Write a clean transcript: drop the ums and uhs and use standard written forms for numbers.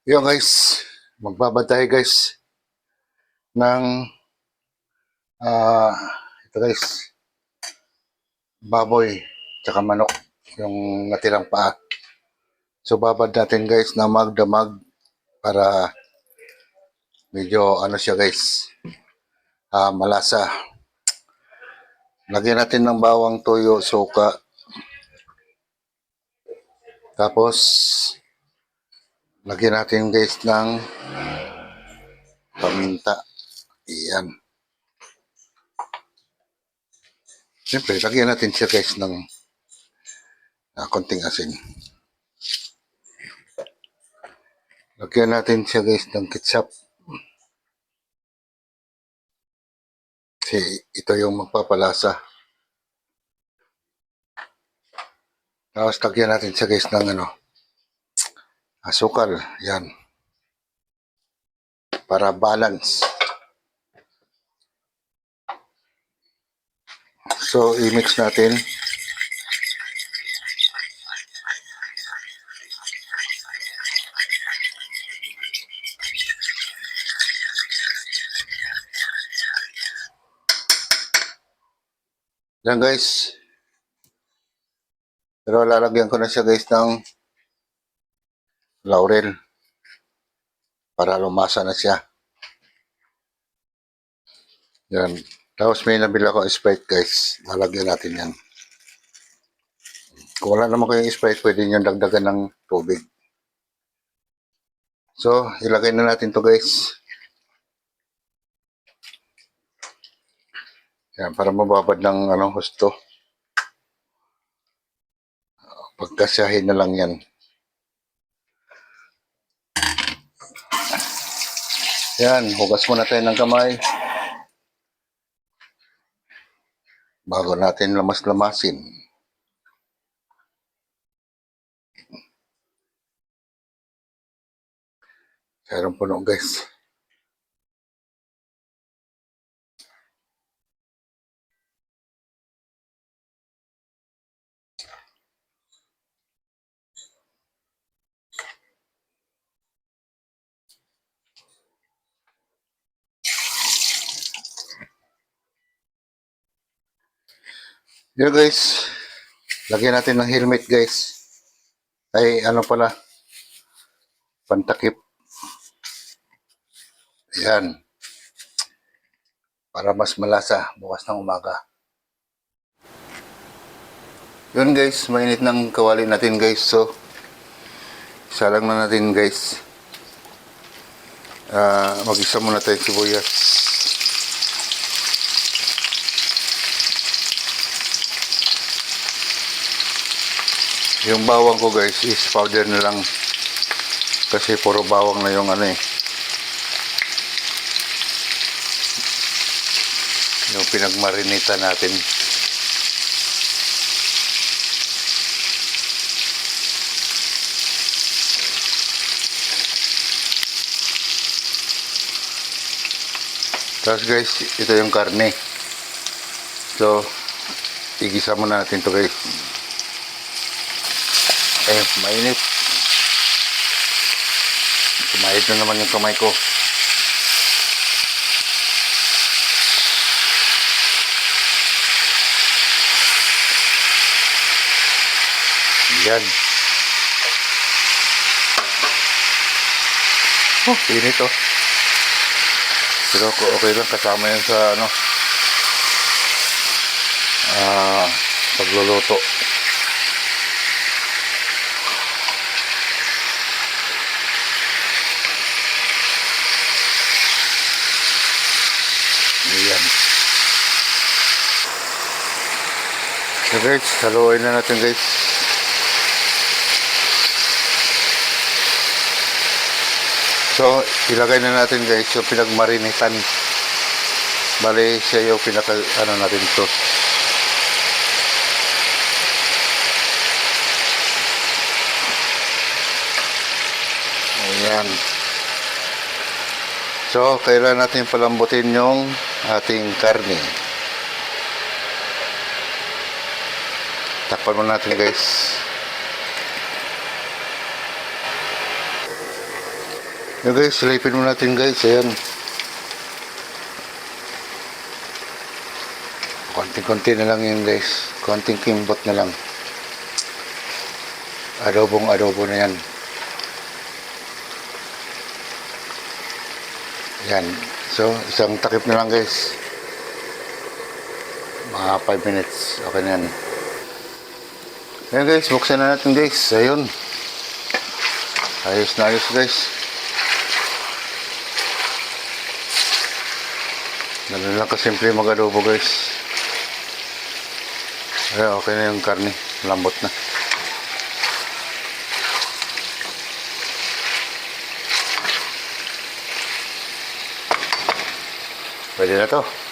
Yo guys, magbabantay guys ng ah ito guys, baboy tsaka manok yung natirang paa. So babad natin guys na magdamag para medyo ano siya guys, malasa. Lagyan natin ng bawang, toyo, suka, tapos lagyan natin guys ng paminta. Iyan. Siyempre, lagyan natin siya guys ng konting asin. Lagyan natin siya guys ng ketchup. Kasi ito yung magpapalasa. Tapos lagyan natin siya guys ng asukal. Yan. Para balance. So, i-mix natin. Yan guys. Pero lalagyan ko na siya guys ng laurel. Para lumasa na siya. Yan. Tapos may nabila ko Sprite guys. Lalagyan natin yan. Kung wala naman kayong Sprite, pwede nyo dagdagan ng tubig. So, ilagay na natin to guys. Yan, para mababad ng gusto. Pagkasyahin na lang yan. Yan, hugas muna tayo ng kamay. Bago natin lamas-lamasin. Sayang puno guys. Yan guys. Lagyan natin ng helmet guys. Ay pala. Pantakip. Yan. Para mas malasa bukas ng umaga. Yun guys, mainit ng kawali natin guys. So, isa lang na natin guys. Mag-isa muna tayo sibuyas. Yung bawang ko guys is powder na lang. Kasi puro bawang na yung yung pinagmarinita natin. Tapos guys, ito yung karne. So, igisa muna natin to guys. Mainit. Kumahid na naman yung kamay ko. Yan. Init oh. Pero okay lang kasama yan sa pagluluto. Ayan. So guys, haluin na natin guys. So, ilagay na natin guys yung pinagmarinitan. Bali, siya yung natin to. Ayan. So, kailangan natin palambutin yung ating karne. Takpan mo natin guys. Yan guys, silipin mo natin guys. Ayan. Konting-konti na lang yun guys. Konting kimbot na lang. Adobong-adobo na yan. Yan. So, isang takip na lang guys. Mga 5 minutes. Okay na yan. Ayan guys, buksan na natin guys. Ayun. Ayos na ayos guys. Ganun lang kasimple mag-adobo guys. Ayan, okay na yung karne. Lambot na. Pwede na to.